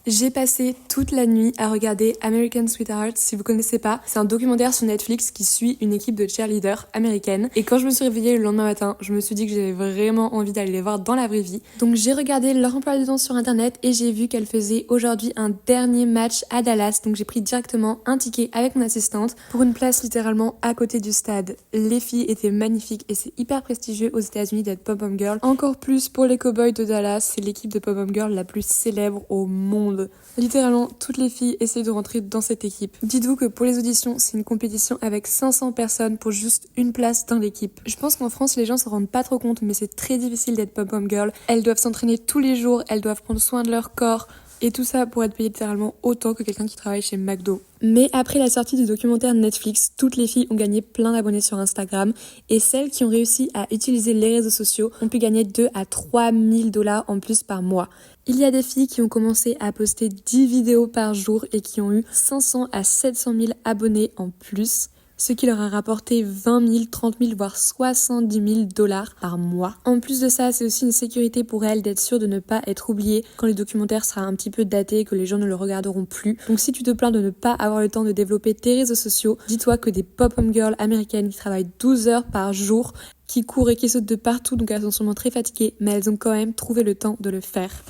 J'ai passé toute la nuit à regarder American Sweetheart. Si vous connaissez pas, c'est un documentaire sur Netflix qui suit une équipe de cheerleaders américaines. Et quand je me suis réveillée le lendemain matin, je me suis dit que j'avais vraiment envie d'aller les voir dans la vraie vie. Donc j'ai regardé leur emploi du temps sur internet et j'ai vu qu'elles faisaient aujourd'hui un dernier match à Dallas. Donc j'ai pris directement un ticket avec mon assistante pour une place littéralement à côté du stade. Les filles étaient magnifiques et c'est hyper prestigieux aux États-Unis d'être pom-pom girl. Encore plus pour les Cowboys de Dallas, c'est l'équipe de pom-pom girl la plus célèbre au monde. Littéralement, toutes les filles essayent de rentrer dans cette équipe. Dites-vous que pour les auditions, c'est une compétition avec 500 personnes pour juste une place dans l'équipe. Je pense qu'en France, les gens se rendent pas trop compte, mais c'est très difficile d'être pom-pom girl. Elles doivent s'entraîner tous les jours, elles doivent prendre soin de leur corps. Et tout ça pour être payé littéralement autant que quelqu'un qui travaille chez McDo. Mais après la sortie du documentaire Netflix, toutes les filles ont gagné plein d'abonnés sur Instagram et celles qui ont réussi à utiliser les réseaux sociaux ont pu gagner 2 à 3 000 $ en plus par mois. Il y a des filles qui ont commencé à poster 10 vidéos par jour et qui ont eu 500 à 700 000 abonnés en plus, ce qui leur a rapporté 20 000, 30 000, voire 70 000 $ par mois. En plus de ça, c'est aussi une sécurité pour elles d'être sûre de ne pas être oubliée quand le documentaire sera un petit peu daté et que les gens ne le regarderont plus. Donc si tu te plains de ne pas avoir le temps de développer tes réseaux sociaux, dis-toi que des pop-up girls américaines qui travaillent 12 heures par jour, qui courent et qui sautent de partout, donc elles sont sûrement très fatiguées, mais elles ont quand même trouvé le temps de le faire.